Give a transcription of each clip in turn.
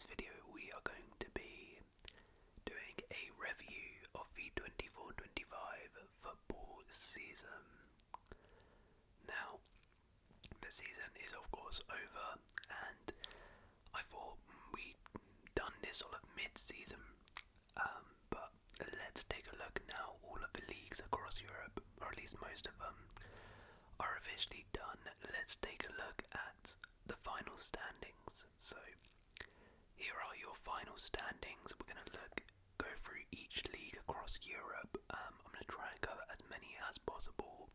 this video we are going to be doing a review of the 24-25 football season. Now, the season is of course over, and I thought we'd done this sort of mid-season, but let's take a look now. All of the leagues across Europe, or at least most of them, are officially done. Let's take a look at the final standings. So here are your final standings. We're going to go through each league across Europe. I'm going to try and cover as many as possible,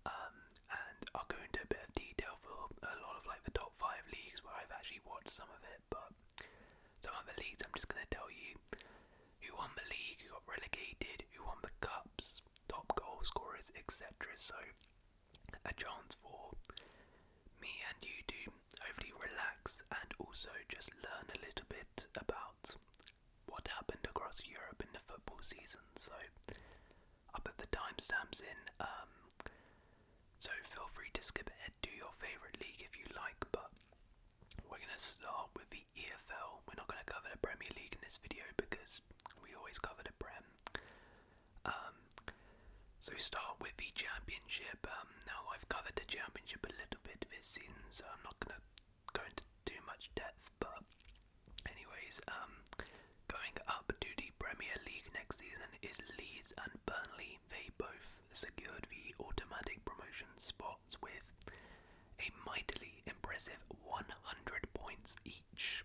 and I'll go into a bit of detail for a lot of like the top 5 leagues where I've actually watched some of it, but some of the leagues I'm just going to tell you who won the league, who got relegated, who won the cups, top goal scorers, etc. So a chance for me and you to hopefully relax and also just learn a little bit about what happened across Europe in the football season. So I'll put the timestamps in, so feel free to skip ahead to your favourite league if you like, but we're going to start with the EFL. We're not going to cover the Premier League in this video because we always cover the Prem. So start with the Championship. Now I've covered the Championship a little bit this season, so I'm not going to go into too much depth, but anyways, going up to the Premier League next season is Leeds and Burnley. They both secured the automatic promotion spots with a mightily impressive 100 points each.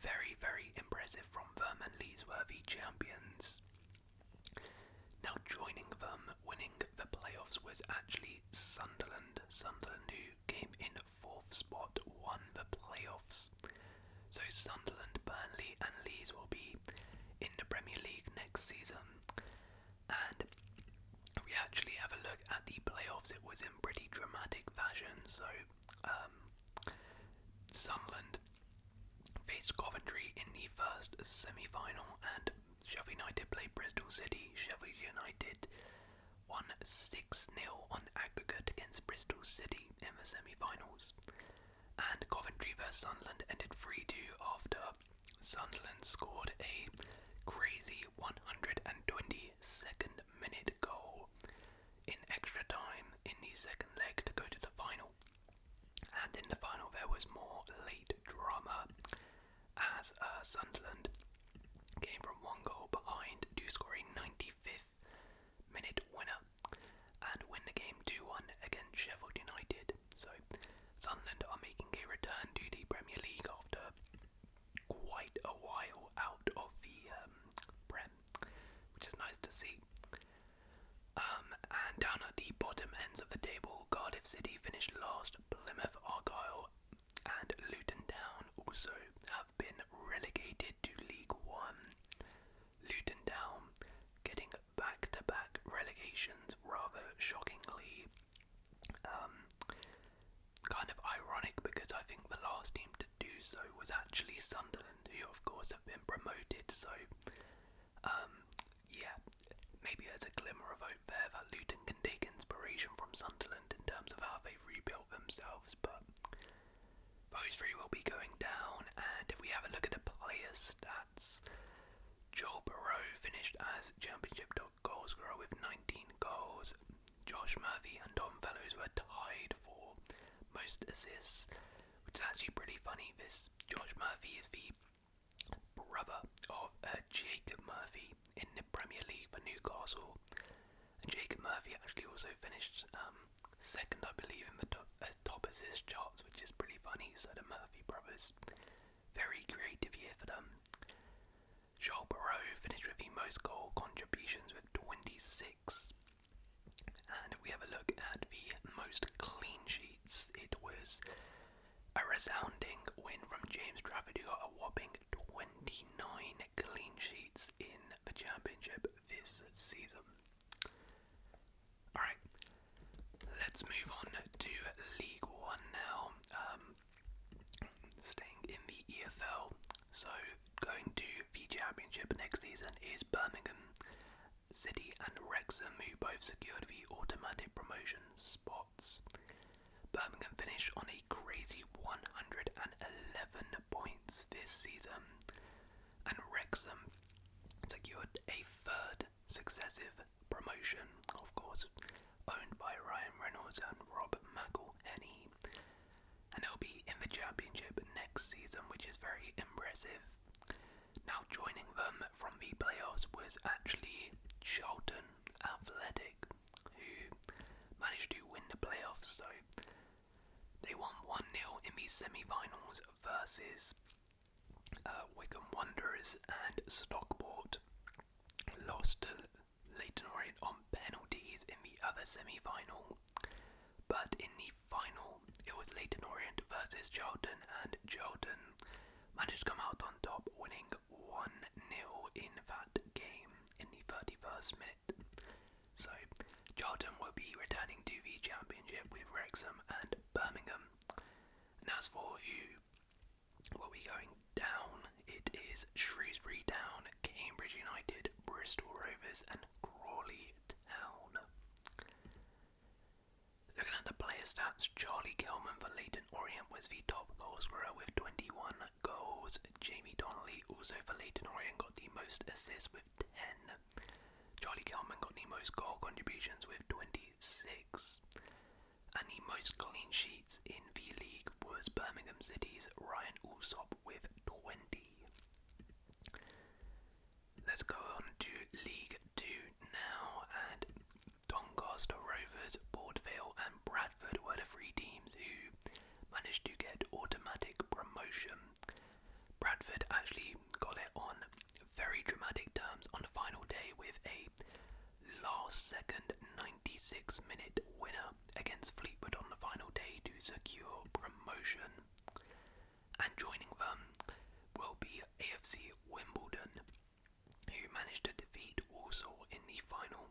Very, very impressive from them, and Leeds were the champions. Now joining them, winning the playoffs, was actually Sunderland. Sunderland, who came in 4th spot, won the playoffs. So Sunderland, Burnley and Leeds will be in the Premier League next season. And we actually have a look at the playoffs. It was in pretty dramatic fashion. So Sunderland faced Coventry in the first semi-final, and Sheffield United played Bristol City. Sheffield United won 6-0 on aggregate against Bristol City in the semi-finals. And Coventry vs Sunderland ended 3-2 after Sunderland scored a crazy 122nd minute goal in extra time in the second leg to go to the final. And in the final there was more late drama, as Sunderland came from 1 goal behind to score a 95th minute winner and win the game 2-1 against Sheffield United. So Sunderland are making a return to the Premier League after quite a while out of the Prem, which is nice to see. And down at the bottom ends of the table, Cardiff City finished last. Plymouth Argyle and Luton Town also have been relegated to League One. Luton Town getting back-to-back relegations rather shockingly. Kind of ironic, because I think the last team to do so was actually Sunderland, who of course have been promoted. So yeah, maybe there's a glimmer of hope there that Luton can take inspiration from Sunderland in terms of how they've rebuilt themselves, but those three will be going down. And if we have a look at the player stats, Joel Barrow finished as Championship top goal scorer with 19 goals. Josh Murphy and Tom Fellows were tied for most assists, which is actually pretty funny. This Josh Murphy is the brother of Jacob Murphy in the Premier League for Newcastle, and Jacob Murphy actually also finished second, I believe, in the top assist charts, which is pretty funny. So the Murphy brothers, very creative year for them. Joel Barrow finished with the most goal contributions with 26. And if we have a look at the most clean sheets, it was a resounding win from James Trafford, who got a whopping 29 clean sheets in the Championship this season. Alright, let's move on to League One now. Staying in the EFL, so going to the Championship next season is Birmingham City and Wrexham, who both secured the automatic promotion spots. Birmingham finished on a crazy 111 points this was actually Charlton Athletic, who managed to win the playoffs. So they won 1-0 in the semi-finals versus Wigan Wanderers, and Stockport lost to Leyton Orient on penalties in the other semi-final. But in the final, it was Leyton Orient versus Charlton, and Charlton managed to come out on top, winning 1-0 in that game in the 31st minute. So Charlton will be returning to the championship with Wrexham and Birmingham. And as for who will be going down, it is Shrewsbury Town, Cambridge United, Bristol Rovers and Crawley Town. Looking at the player stats, Charlie Kelman for Leyton Orient was the top goal scorer with 21 goals. Jamie Donnelly, also for Leyton Orient, got the most assists with 10. Charlie Kelman got the most goal contributions with 26. And the most clean sheets in the league was Birmingham City's Ryan Alsop with 20. Let's go on to League 2 now, and Doncaster Rovers, Port Vale and Bradford were the three teams who managed to get automatic promotion. Bradford actually got it on very dramatic terms on the final day with a last second 96-minute winner against Fleetwood on the final day to secure promotion. And joining them will be AFC Wimbledon, who managed to defeat Walsall in the final.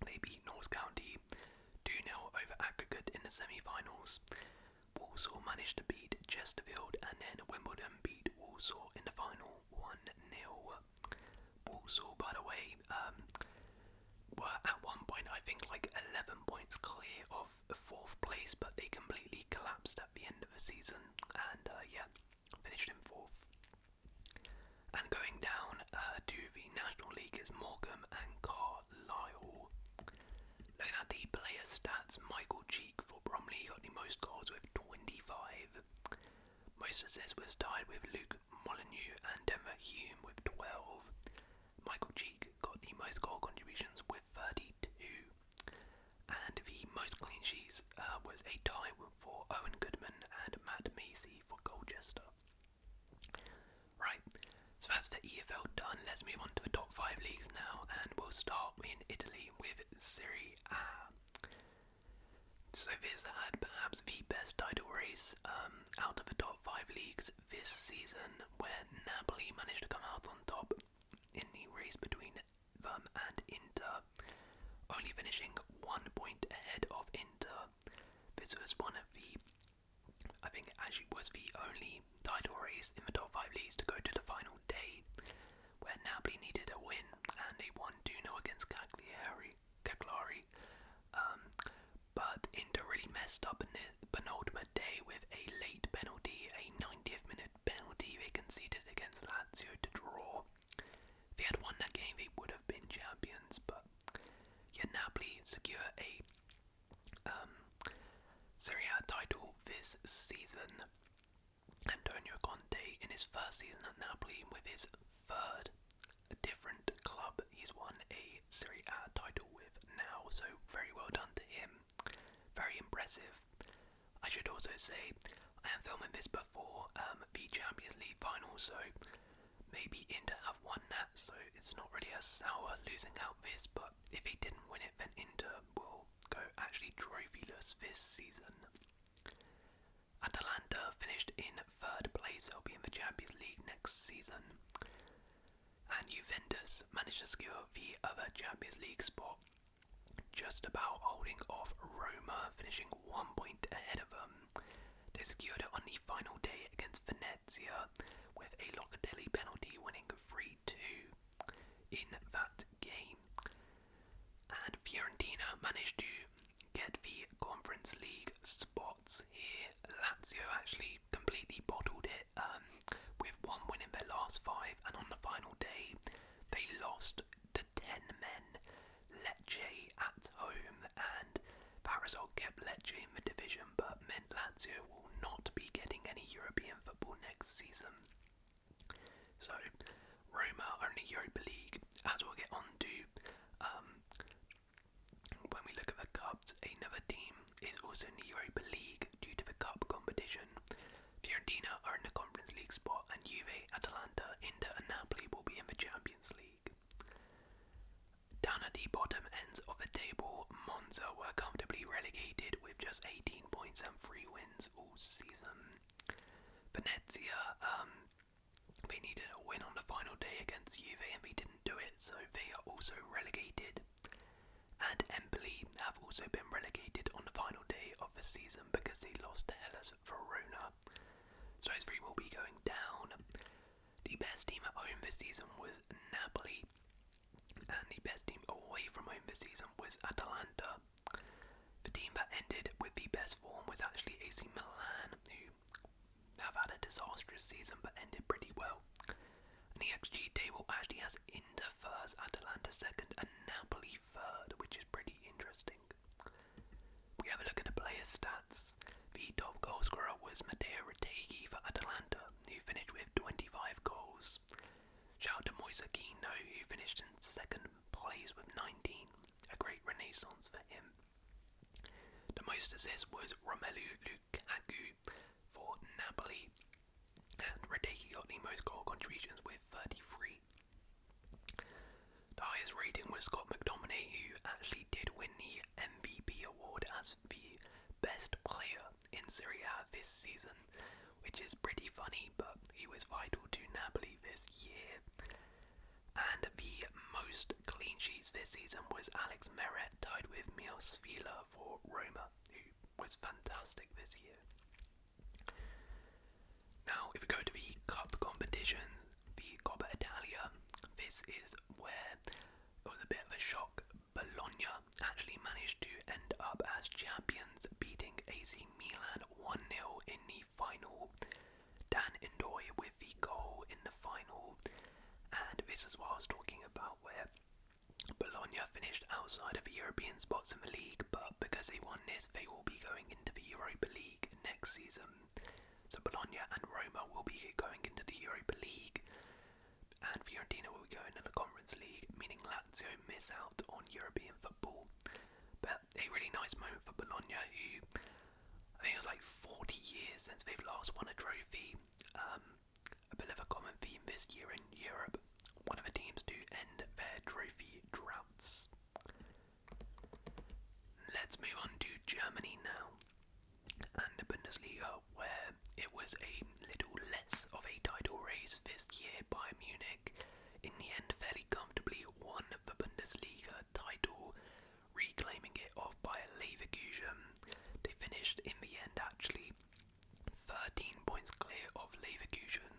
They beat Notts County 2-0 over aggregate in the semi-finals. Walsall managed to beat Chesterfield, and then Wimbledon beat Walsall in the final 1-0. Walsall, by the way, were at one point, I think, like 11 points clear of 4th place, but they completely collapsed at the end of the season, and finished in 4th. And going down to the National League is Morecambe and Carlisle. Looking at the player stats, Michael Cheek for Bromley got the most goals with 25. Most assists was tied with Luke Molyneux and Denver Hume with 12. Michael Cheek got the most goal contributions with 32. And the most clean sheets was a tie for Owen Goodman and Matt Macy for Colchester. Right, so that's the EFL done. Let's move on to the top 5 leagues now, and we'll start in Italy with Serie A. So this had perhaps the best title race out of the top 5 leagues this season, where Napoli managed to come out on top in the race between them and Inter, only finishing 1 point ahead of Inter. This was one of the, I think it actually was the only title race in the top 5 leagues to go to the final day, where Napoli needed a win and they won 2-0 against Cagliari. But Inter really messed up in the penultimate day with a late penalty, a 90th minute penalty they conceded against Lazio to draw. If they had won that game, they would have been champions, but Napoli secure a Serie A title this season. Antonio Conte, in his first season at Napoli with his third different club, he's won a Serie A title with now, so very well done to him. Very impressive. I should also say, I am filming this before the Champions League final, so maybe Inter have won that, so it's not really as sour losing out this, but if they didn't win it, then Inter will go actually trophyless this season. Atalanta finished in 3rd place, they'll be in the Champions League next season. And Juventus managed to secure the other Champions League spot, just about holding off Roma, finishing 1 point ahead of them. They secured it on the final day against Venezia with a Locatelli penalty, winning 3-2 in that game. And Fiorentina managed to get the Conference League spots here. Lazio actually completely bottled it with 1 win in their last 5, and on the final day they lost to 10 men. Lecce at home, and that result kept Lecce in the division, but meant Lazio will not be getting any European football next season. So Roma are in the Europa League, as we'll get on to when we look at the cups, another team is also in the Europa League due to the cup competition. Fiorentina are in the Conference League spot, and Juve, Atalanta, Inter and Napoli will be in the Champions League. Down at the bottom ends of the table, Monza were comfortably relegated with just 18 points and 3 wins all season. Venezia, they needed a win on the final day against Juve and they didn't do it, so they are also relegated. And Empoli have also been relegated on the final day of the season because they lost to Hellas Verona. So those three will be going down. The best team at home this season was Napoli, and the best team away from home this season was Atalanta. The team that ended with the best form was actually AC Milan, who have had a disastrous season but ended pretty well. And the XG table actually has Inter first, Atalanta second, and Napoli third, which is pretty interesting. We have a look at the player stats. The top goal scorer was Matteo Retegui for Atalanta, who finished with 25 goals. Shout out to Moise Keano, who finished in second place with 19. A great renaissance for him. The most assists was Romelu Lukaku for Napoli, and Retegui got the most goal contributions with 33. The highest rating was Scott McTominay, who actually did win the MVP award as the best player in Serie A this season, which is pretty funny, but he was vital to Napoli this year. And the most clean sheets this season was Alex Meret, tied with Milos Fila for Roma, who was fantastic this year. Now, if we go to the cup competition, the Coppa Italia, this is where it was a bit of a shock. Bologna actually managed to end up as champions, beating AC Milan 1-0 in the final. Dan Indoy with the goal in the final. And this is what I was talking about, where Bologna finished outside of the European spots in the league, but because they won this, they will be going into the Europa League next season. So Bologna and Roma will be going into the Europa League, and Fiorentina will be going into the Conference League, meaning Lazio miss out on European football. But a really nice moment for Bologna, who I think it was like 40 years since they've last won a trophy. A bit of a common theme this year in Europe. One of the teams to end their trophy droughts. Let's move on to Germany now, and the Bundesliga, where it was a little less of a title race this year. Bayern Munich, in the end, fairly comfortably won the Bundesliga title, reclaiming it off Bayer Leverkusen. They finished in the end actually 13 points clear of Leverkusen.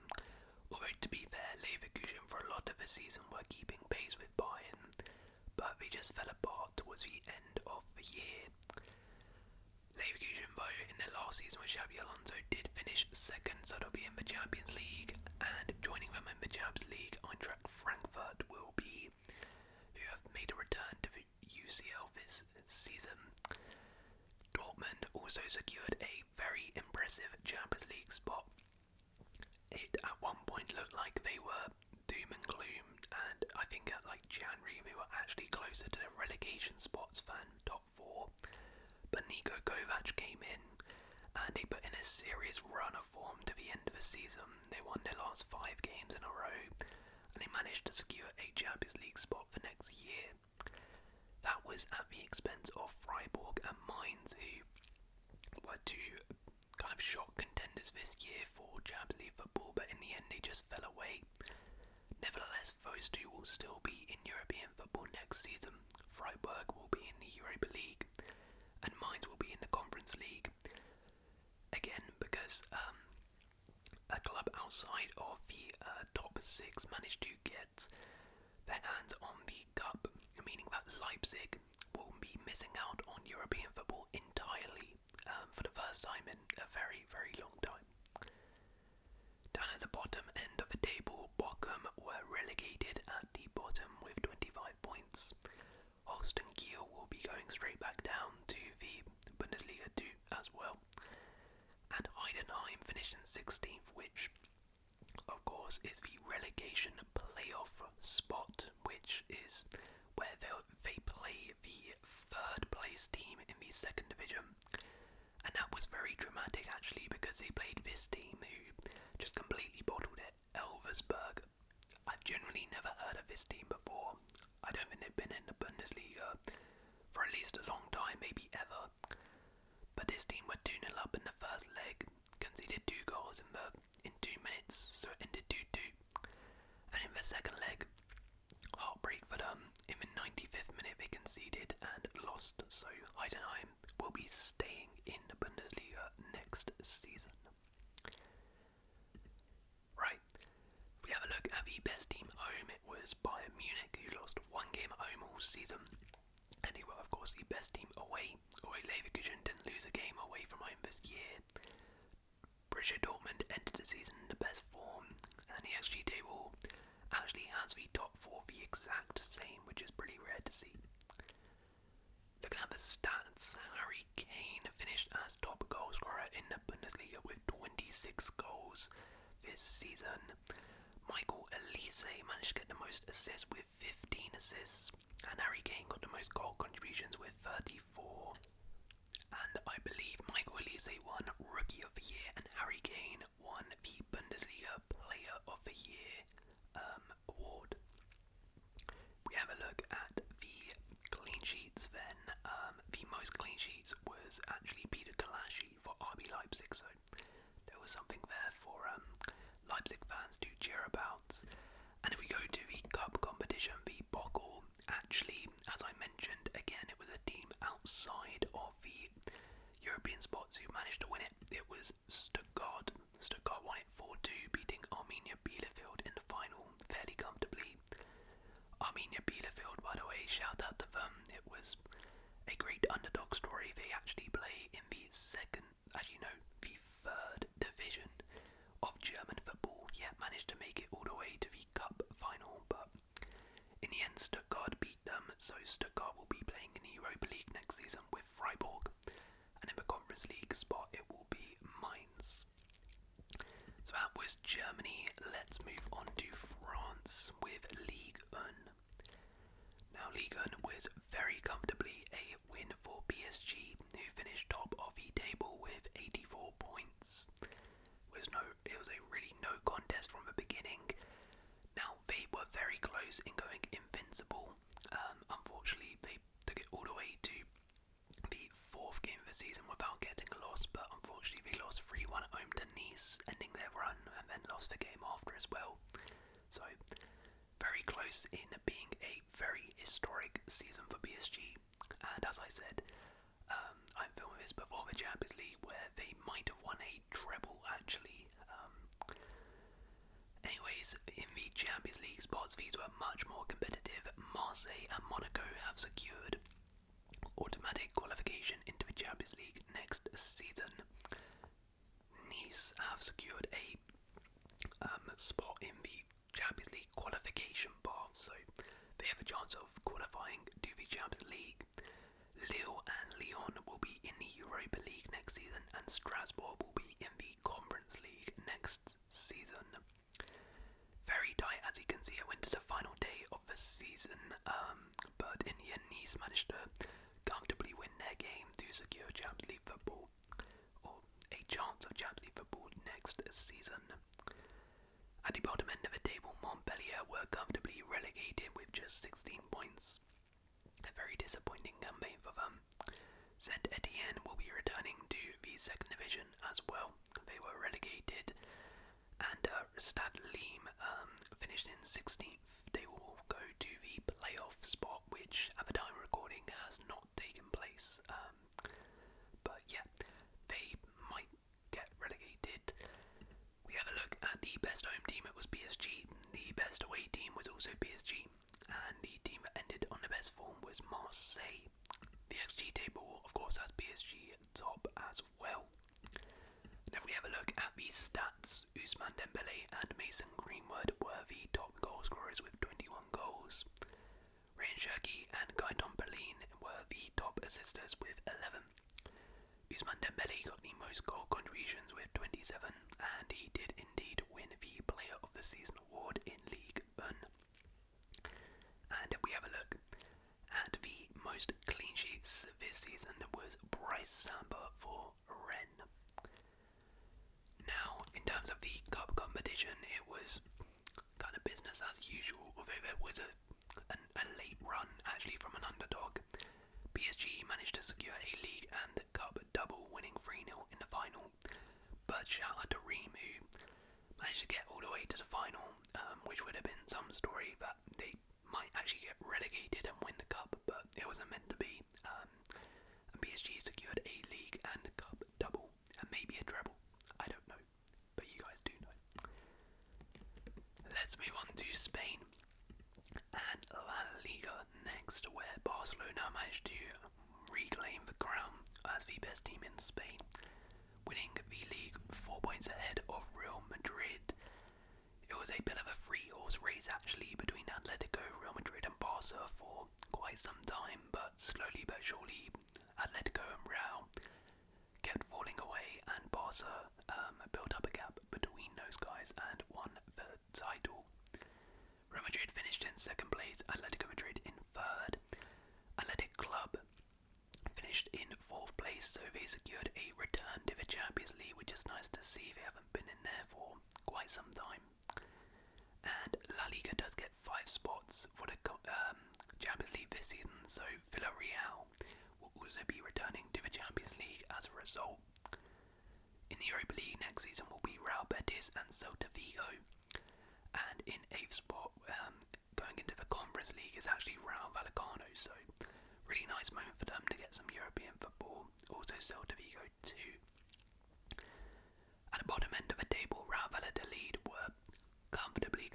Although to be fair, Leverkusen for a lot of the season were keeping pace with Bayern, but they just fell apart towards the end of the year. Leverkusen, though, in their last season with Xabi Alonso, did finish second, so they'll be in the Champions League. And joining them in the Champions League, Eintracht Frankfurt will be, who have made a return to the UCL this season. Dortmund also secured a very impressive Champions League spot. It at one point looked like they were doom and gloom, and I think at like January they were actually closer to the relegation spots than top 4. But Niko Kovac came in and they put in a serious run of form to the end of the season. They won their last 5 games in a row and they managed to secure a Champions League spot for next year. That was at the expense of Freiburg and Mainz, who were two kind of shock contenders this year for Champions League football, but in the end they just fell away. Nevertheless, those two will still be in European football next season. Freiburg will be in the Europa League and Mainz will be in the Conference League. Again, because a club outside of the top 6 managed to get their hands on the cup, meaning that Leipzig will be missing out on European football entirely for the first time in a very, very long time. Down at the bottom end of the table, Bochum were relegated at the bottom with 25 points. Holstein Kiel will be going straight back down to the Bundesliga 2 as well. And Heidenheim finished in 16th, which of course is the relegation playoff spot, which which is where they play the third place team in the second division. And that was very dramatic actually, because they played this team who just completely bottled it, Elversberg. I've generally never heard of this team before. I don't think they've been in the Bundesliga for at least a long time, maybe ever. But this team were 2-0 up in the first leg, conceded 2 goals in 2 minutes, so it ended 2-2. And in the second leg, heartbreak for them. In the 95th minute they conceded and lost, so Heidenheim will be staying in the Bundesliga next season. Right, we have a look at the best team home. It was Bayern Munich, who lost 1 game at home all season. And they were of course the best team away. Leverkusen didn't lose a game away from home this year. Borussia Dortmund entered the season in the best form, and the XG table actually has the top 4 the exact same, which is pretty rare to see. Looking at the stats, Harry Kane finished as top goal scorer in the Bundesliga with 26 goals this season. Michael Elise managed to get the most assists with 15 assists, and Harry Kane got the most goal contributions with 34. And I believe Michael Elise won Rookie of the Year, and Harry Kane won the Bundesliga Player of the Year award. We have a look at the clean sheets then. The most clean sheets was actually Peter Galassi for RB Leipzig, so there was something there for Leipzig fans to cheer about. And if we go to the cup competition, the Bochum, actually, as I mentioned, again, it was a team outside of the European spots who managed to win it. It was Stuttgart. Stuttgart won it 4-2, beating Arminia Bielefeld in the final fairly comfortably. Arminia Bielefeld, by the way, shout out to them. It was a great underdog story. They actually play in the the third division of German football, yet managed to make it all the way to the cup final. But in the end, Stuttgart beat them, so Stuttgart will be playing in the Europa League next season with Freiburg, and in the Conference League spot it will be Mainz. So that was Germany. Let's move on to France with Ligue 1. Now Ligue 1 was very comfortably a win for PSG, who finished top of the table with 84 points. It was a really no contest from the beginning. Now they were very close in going invincible. Unfortunately, they took it all the way to the 4th game of the season without getting a loss, but unfortunately they lost 3-1 at home to Nice, ending their run, and then lost the game after as well. So very close in being a very historic season for PSG. And as I said, I'm filming this before the Champions League, where they might have won a treble actually. Anyways, in the Champions League spots, these were much more competitive. Marseille and Monaco have secured automatic qualification into the Champions League next season. Nice have secured a spot in the Champions League qualification path, so they have a chance of qualifying to the Champions League. Lille and Lyon will be in the Europa League next season, and Strasbourg will be in the Conference League next season. Very tight, as you can see. It went to the final day of the season, but in the end Nice managed to comfortably win their game to secure Champions League football, or a chance of Champions League football next season. At the bottom end of the table, Montpellier were comfortably relegated with just 16 points. A very disappointing campaign for them. Saint Etienne will be returning to the second division as well. They were relegated. And Stade Liège finished in 16th. They will go to the playoff spot, which at the time of recording has not taken place. But yeah, they might get relegated. We have a look at the best home team. It was PSG. The best away team was also PSG. And the team that ended on the best form was Marseille. The XG table, of course, has PSG at the top as well. Now if we have a look at the stats, Ousmane Dembele and Mason Greenwood were the top goal scorers with 21 goals. Ryan Cherki and Gaëtan Berlin were the top assisters with 11. Ousmane Dembele got the most goal contributions with 27, and he did indeed win the Player of the Season award in Ligue 1. And this season was Bryce Samba for Rennes. Now, in terms of the cup competition, it was kind of business as usual, although there was a late run actually from an underdog. PSG managed to secure a league and cup double, winning 3-0 in the final. But shout out to Ream, who managed to get all the way to the final, which would have been some story that they might actually get relegated and win the cup, but it wasn't meant to be. And PSG secured a league and cup double, and maybe a treble. I don't know, but you guys do know. Let's move on to Spain and La Liga next, where Barcelona managed to reclaim the crown as the best team in Spain, winning the league 4 points ahead of Real Madrid. It was a bit of a three-horse race actually between Atletico, Real Madrid and Barca for quite some time, but slowly but surely Atletico and Real kept falling away, and Barca built up a gap between those guys and won the title. Real Madrid finished in second place, Atletico Madrid in third. Athletic Club finished in fourth place, so they secured a return to the Champions League, which is nice to see. They haven't been in there for quite some time. And La Liga does get 5 spots for the Champions League this season, so Villarreal will also be returning to the Champions League as a result. In the Europa League next season will be Real Betis and Celta Vigo. And in 8th spot, going into the Conference League, is actually Real Vallecano, so really nice moment for them to get some European football. Also Celta Vigo too. At the bottom end of the table, Real Valladolid were comfortably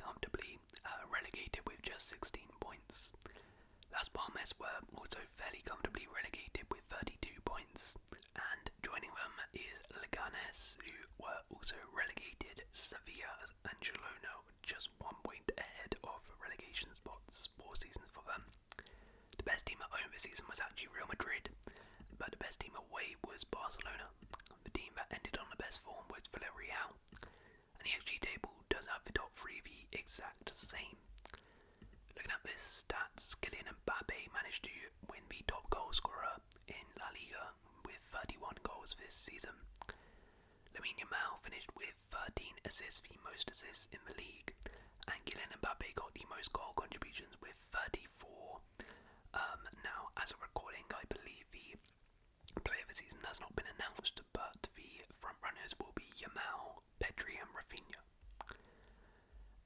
relegated with just 16 points. Las Palmas were also fairly comfortably relegated with 32 points, and joining them is Leganes, who were also relegated. Sevilla and Girona just 1 point ahead of relegation spots, 4 seasons for them. The best team at home this season was actually Real Madrid, but the best team away was Barcelona. The team that ended on the best form was Villarreal, and the XG table does have the top 3 the exact same. Looking at this stats, Kylian Mbappe managed to win the top goal scorer in La Liga with 31 goals this season. Lamine Yamal finished with 13 assists, the most assists in the league, and Kylian Mbappe got the most goal contributions with 34. Now, as a recording, I believe the player of the season has not been announced, but the front runners will be Yamal, Pedri and Rafinha.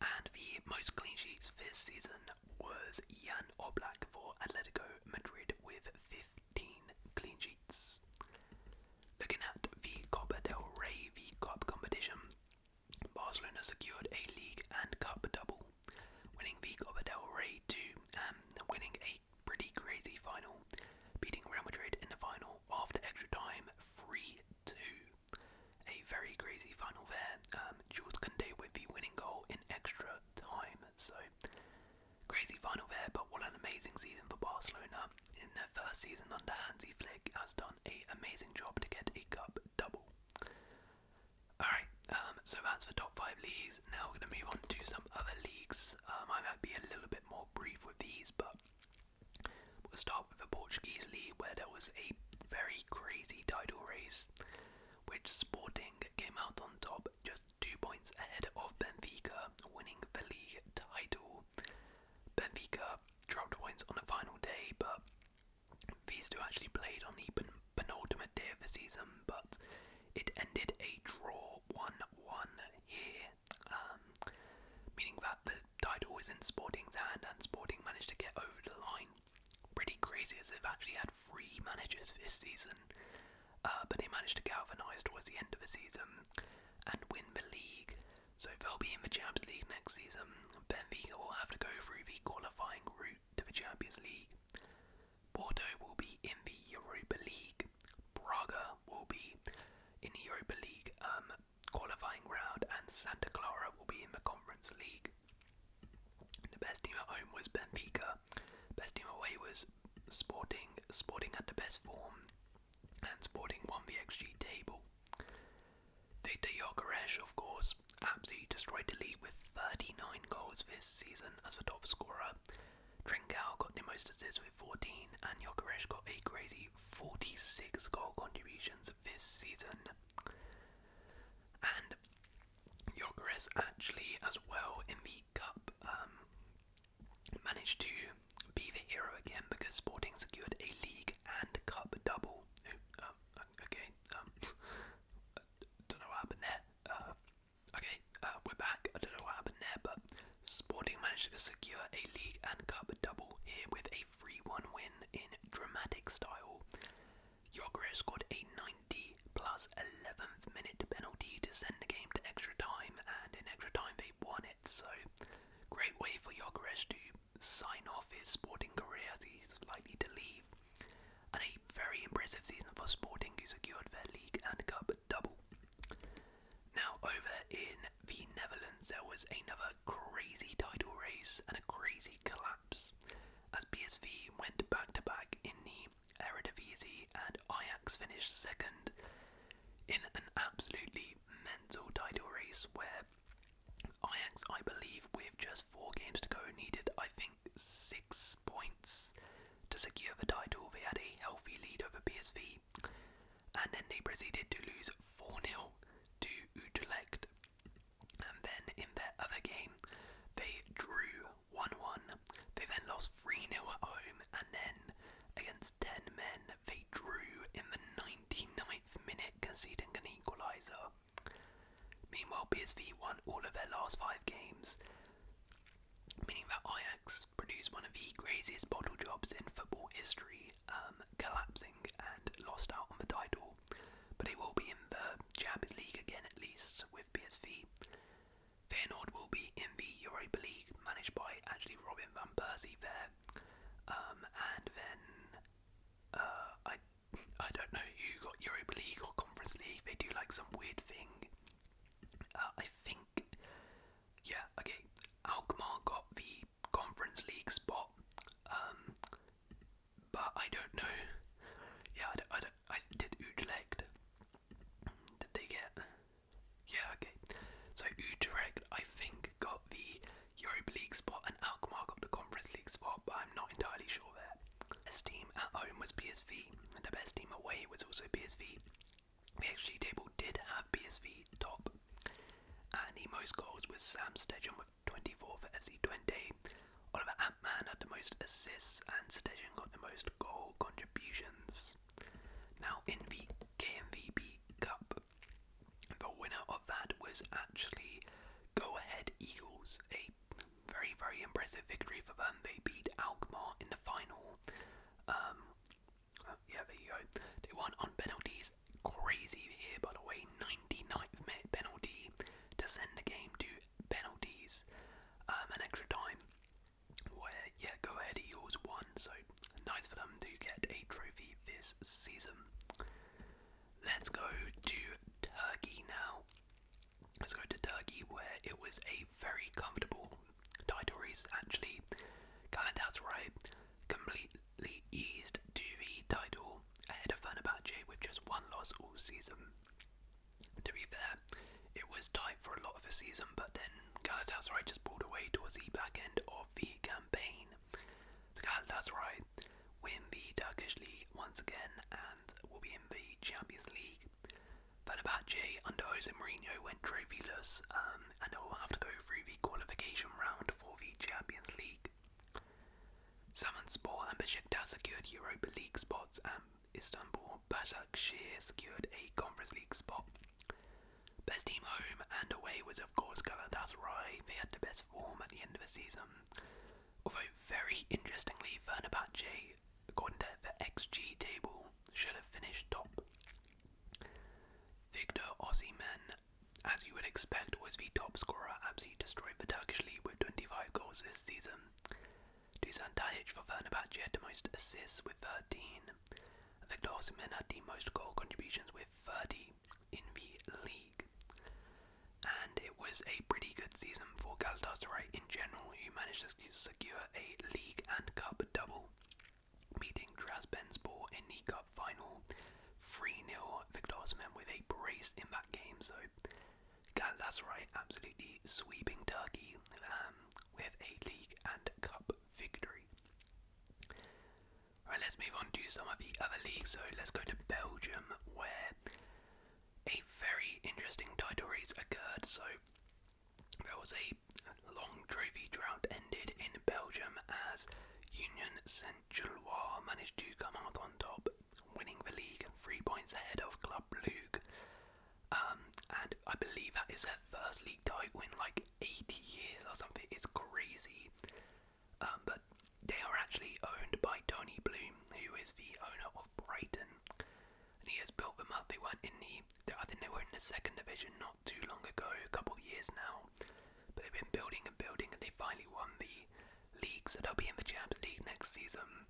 And the most clean sheets this season was Jan Oblak for Atletico Madrid with 15 clean sheets. Looking at the Copa del Rey, the cup competition, Barcelona secured a league and cup double, winning the Copa del Rey too, and winning a pretty crazy final, beating Real Madrid in the final after extra time 3-2. A very crazy final there. Jules Koundé with the winning goal in extra time, so crazy final there, but what an amazing season for Barcelona. In their first season under Hansi Flick, has done an amazing job to get a cup double. Alright, so that's the top 5 leagues. Now we're going to move on to some other leagues. I might be a little bit more brief with these, but we'll start with the Portuguese league, where there was a very crazy title race, which Sporting came out on top, just 2 points ahead of Benfica, winning the league title. Benfica dropped points on the final day, but these two actually played on the penultimate day of the season, but it ended a draw 1-1 here, meaning that the title was in Sporting's hand and Sporting managed to get over the line. Pretty crazy, as they've actually had 3 managers this season, but they managed to galvanise towards the end of the season and win the league, so they'll be in the Champions League next season. Benfica will have to go through the qualifying route to the Champions League. Porto will be in the Europa League. Braga will be in the Europa League qualifying round, and Santa Clara will be in the Conference League. The best team at home was Benfica. Best team away was Sporting. Sporting had the best form, and Sporting won the XG table. Victor Gyökeres, of course, absolutely destroyed the league with 39 goals this season as the top scorer. Trincao got the most assists with 14, and Gyökeres got a crazy 46 goal contributions this season. And Gyökeres actually, as well, in the Cup, managed to be the hero again because Sporting secured a League and Cup double. Don't know what happened there. We're back. I don't know what happened there, but Sporting managed to secure a League and Cup double here with a 3-1 win in dramatic style. Gyökeres scored a 90 plus 11th minute penalty to send the game to extra time, and in extra time they won it, so great way for Gyökeres to sign off his Sporting career as he's likely to leave. And a very impressive season for Sporting, who secured their League and Cup double. Now over in the Netherlands there was another crazy title race and a crazy collapse as PSV went back to back in the Eredivisie and Ajax finished second in an absolutely mental title race where Ajax, I believe, with just 4 games to go, needed, I think, 6 points to secure the title. They had a healthy lead over PSV, and then they proceeded to lose 4-0 to Utrecht. And then in their other game, they drew 1-1. They then lost 3-0 at home, and then against 10 men, they drew in the 99th minute, conceding an equaliser. Meanwhile, PSV won all of their last 5 games, meaning that Ajax produced one of the craziest bottle jobs in football history, collapsing and lost out on the title. But they will be in the Champions League again, at least, with PSV. Feyenoord will be in the Europa League, managed by actually Robin van Persie there. And then I don't know who got Europa League or Conference League. They do like some weird thing. I think, Alkmaar got the Conference League spot, but I don't know. I did Utrecht. Did they get? So Utrecht, I think, got the Europa League spot, and Alkmaar got the Conference League spot, but I'm not entirely sure there. The best team at home was PSV, and the best team away was also PSV. The XG table did have PSV top, and the most goals was Sam Stegen with 24 for FC Twente. Oliver Antman had the most assists, and Stegen got the most goal contributions. Now in the KMVB Cup, the winner of that was actually Go Ahead Eagles. A very, very impressive victory for them. They beat Alkmaar in the final. There you go. They won on penalties. Crazy here, by the way. 99th minute penalty to send the game to penalties. An extra time where, Go Ahead Eagles won. So nice for them to get a trophy this season. Let's go to Turkey now. Let's go to Turkey, where it was a very comfortable title race, actually. Galatasaray completely eased to the title ahead of Fenerbahce with just 1 loss all season. To be fair, it was tight for a lot of the season, but then Galatasaray just pulled away towards the back end of the campaign. So Galatasaray win the Turkish League once again and will be in the Champions League. Fenerbahce under Jose Mourinho went trophyless, and they will have to go through the qualification round for the Champions League. Samanspor and Beşiktaş secured Europa League spots, and Istanbul Başakşehir secured a Conference League spot. Best team home and away was of course Galatasaray. They had the best form at the end of the season. Although very interestingly, Fenerbahce, according to the XG table, should have finished top. Victor Osimhen, as you would expect, was the top scorer. Absolutely destroyed the Turkish League with 25 goals this season. Dusan Tadic for Fenerbahce had the most assists with 13. Victor Osimhen had the most goal contributions with 30 in the league. And it was a pretty good season for Galatasaray in general, who managed to secure a League and Cup double, beating Trabzonspor in the Cup final 3-0. Victor Osimhen with a brace in that game, so Galatasaray absolutely sweeping Turkey with a League and Cup victory. Alright, let's move on to some of the other leagues. So let's go to Belgium, where a very interesting title race occurred. So there was a long trophy drought ended in Belgium as Union Saint-Gilloise managed to come out on top, winning the league 3 points ahead of Club Ligue. And I believe that is their first league title in like 80 years or something. It's crazy. But they are actually owned by Tony Bloom, who is the owner of Brighton. And he has built them up. They weren't in I think they were in the second division not too long ago, a couple of years now. But they've been building and building, and they finally won the league, so they'll be in the Champions League next season.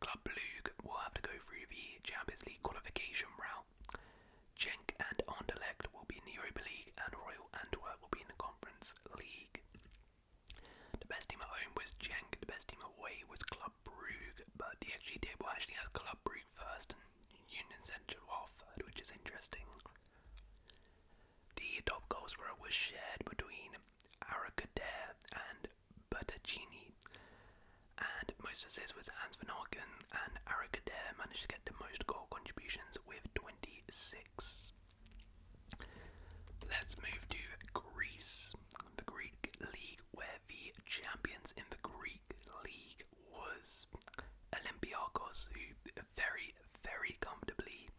Club Brugge will have to go through the Champions League qualification route. Genk and Anderlecht will be in the Europa League, and Royal Antwerp will be in the Conference League. The best team at home was Genk, the best team away was Club Brugge, but the XG table actually has Club Brugge first and Union Saint-Gilloise third, which is interesting. The top goal scorer was shared between Arakader and Bertaccini, and most assists was Hans van Aken, and Arakader managed to get the most goal contributions with 26. Let's move to Greece, the Greek league, where the champions in the Greek league was Olympiacos, who very, very comfortably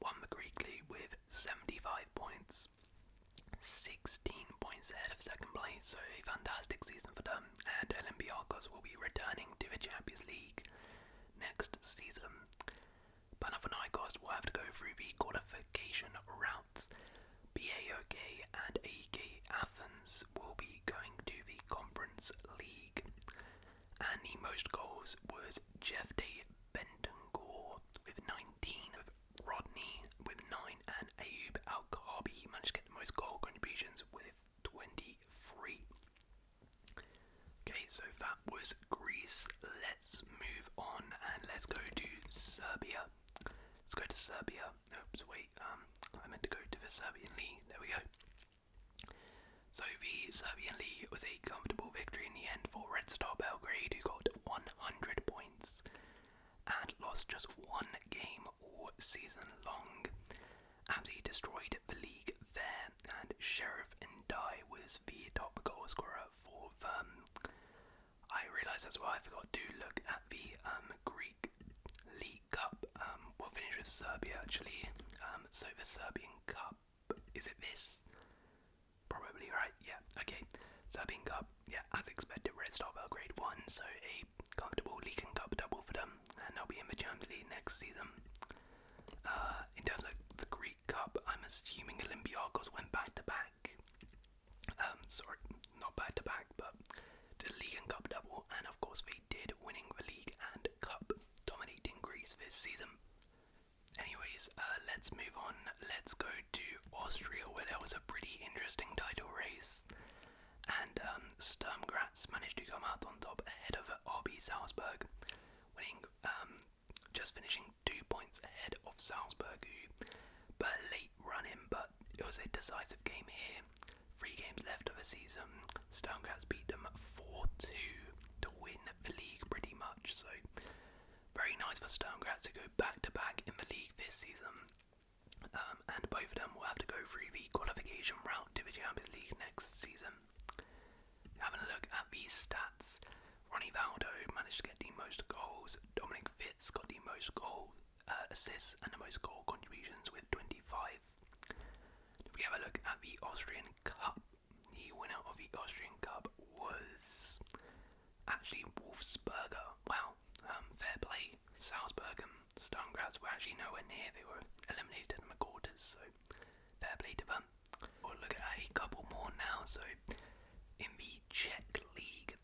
won the Greek league with 75 points, 16 points ahead of second place, so a fantastic season for them, and Olympiacos will be returning to the Champions League next season. Panathinaikos will have to go through the qualification routes. BAOK and AEK Athens will be going to the Conference League, and the most goals was Jefte Bentancur with 19, with Rodney with 9, and Ayoub Al-Khabi managed to get the most goal contributions with 23. Okay, so that was Greece. Let's move on and let's go to Serbia. Let's go to Serbia. Oops, wait, I meant to go to the Serbian League. There we go. So the Serbian League was a comfortable victory in the end for Red Star Belgrade, who got 100 points and lost just one game all season long. Absolutely destroyed the league there, and Sheriff Ndai was the top goal scorer for them. I realised as well, I forgot to look at the Greek League Cup. We'll finish with Serbia actually. So the Serbian Cup, is it this? Probably right, yeah, okay. Serbian Cup, yeah, as expected, Red Star Belgrade won, so a comfortable League and Cup double for them, and they'll be in the Champions League next season. In terms of the Greek Cup, I'm assuming Olympiacos went back-to-back. Sorry, not back-to-back, but the League and Cup double, and of course they did, winning the League and Cup, dominating Greece this season. Anyways, let's move on. Let's go to Austria, where there was a pretty interesting title race, and Sturm Graz managed to come out on top ahead of RB Salzburg, winning, just finishing 2 points ahead of Salzburg, who but a late run in, but it was a decisive game here. 3 games left of the season. Sturm Graz beat them 4-2 to win the league pretty much, so very nice for Sturm Graz to go back-to-back in the league this season. And both of them will have to go through the qualification route to the Champions League next season. Having a look at the stats, Ronnie Valdo managed to get the most goals, Dominic Fitz got the most assists and the most goal contributions with 25. If we have a look at the Austrian Cup, the winner of the Austrian Cup was actually Wolfsberger. Wow, fair play. Salzburg and Sturm Graz were actually nowhere near. They were eliminated in the quarters, so fair play to them. We'll look at a couple more now. So in the Czech League,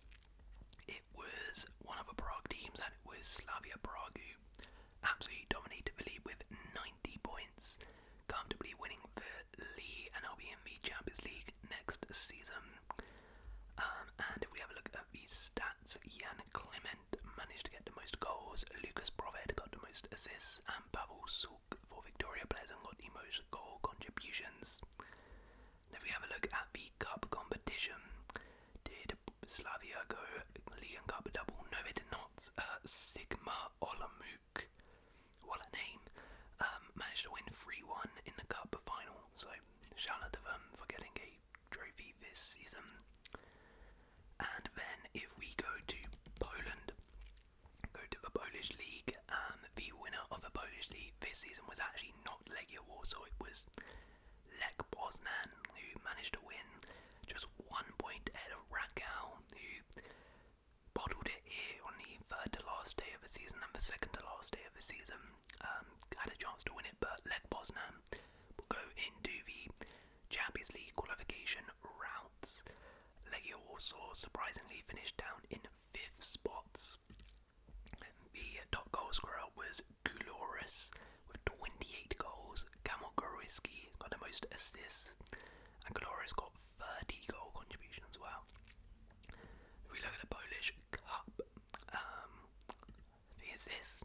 it was one of the Prague teams, and it was Slavia Prague, who absolutely dominated the league with 90 points, comfortably winning the league, and I'll be in the Champions League next season. And if we have a look at the stats, Jan Clement managed to get the most goals, Lucas Proved got the most assists, and Pavel Suk for Victoria Pleasant got the most goal contributions. And if we have a look at the cup competition, did Slavia go League and Cup double? No, they did not. Sigma Olomouc So shout out to them for getting a trophy this season. And then if we go to Poland, go to the Polish League, the winner of the Polish League this season was actually not Legia Warsaw, it was Lech Poznan, who managed to win just 1 point ahead of Rakow, who bottled it here on the third to last day of the season and the second to last day of the season. Had a chance to win it, but Lech Poznan will go into the Champions League qualification routes. Legia Warsaw surprisingly finished down in 5th spots. The top goal scorer was Kuloris with 28 goals. Kamil Goriski got the most assists, and Kuloris got 30 goal contributions as well. If we look at the Polish Cup, I think it's this.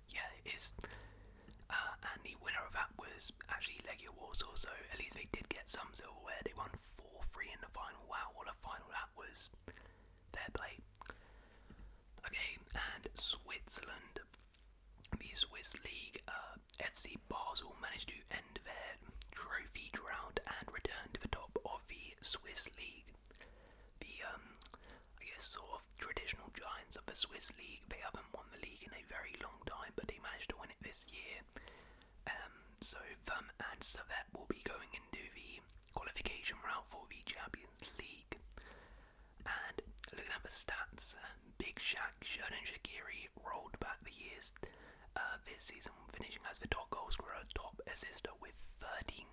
Yeah, it is. And the winner of that was actually Legia Warsaw, so at least they did get some silverware. They won 4-3 in the final. Wow, what a final that was. Fair play. Okay, and Switzerland. The Swiss League, FC Basel managed to end their trophy drought and return to the top of the Swiss League. The, I guess, sort of traditional giants of the Swiss League. They haven't won the league in a very long time, but they managed to win it this year. So them and Servette will be going into the qualification route for the Champions League. And looking at the stats, Big Shaq, Xherdan Shaqiri rolled back the years this season, finishing as the top goal scorer, top assister with 39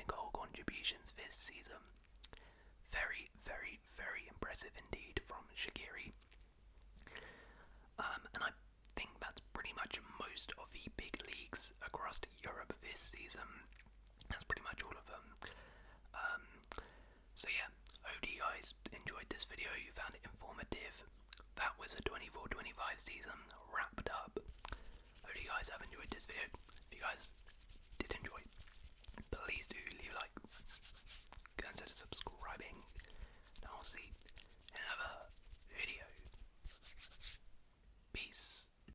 goal contributions this season. Very, very, very impressive indeed from Shaqiri. And I think that's pretty much most of the big leagues across Europe this season. That's pretty much all of them. So yeah, hope you guys enjoyed this video, you found it informative. That was the 24-25 season wrapped up. Hope you guys have enjoyed this video. If you guys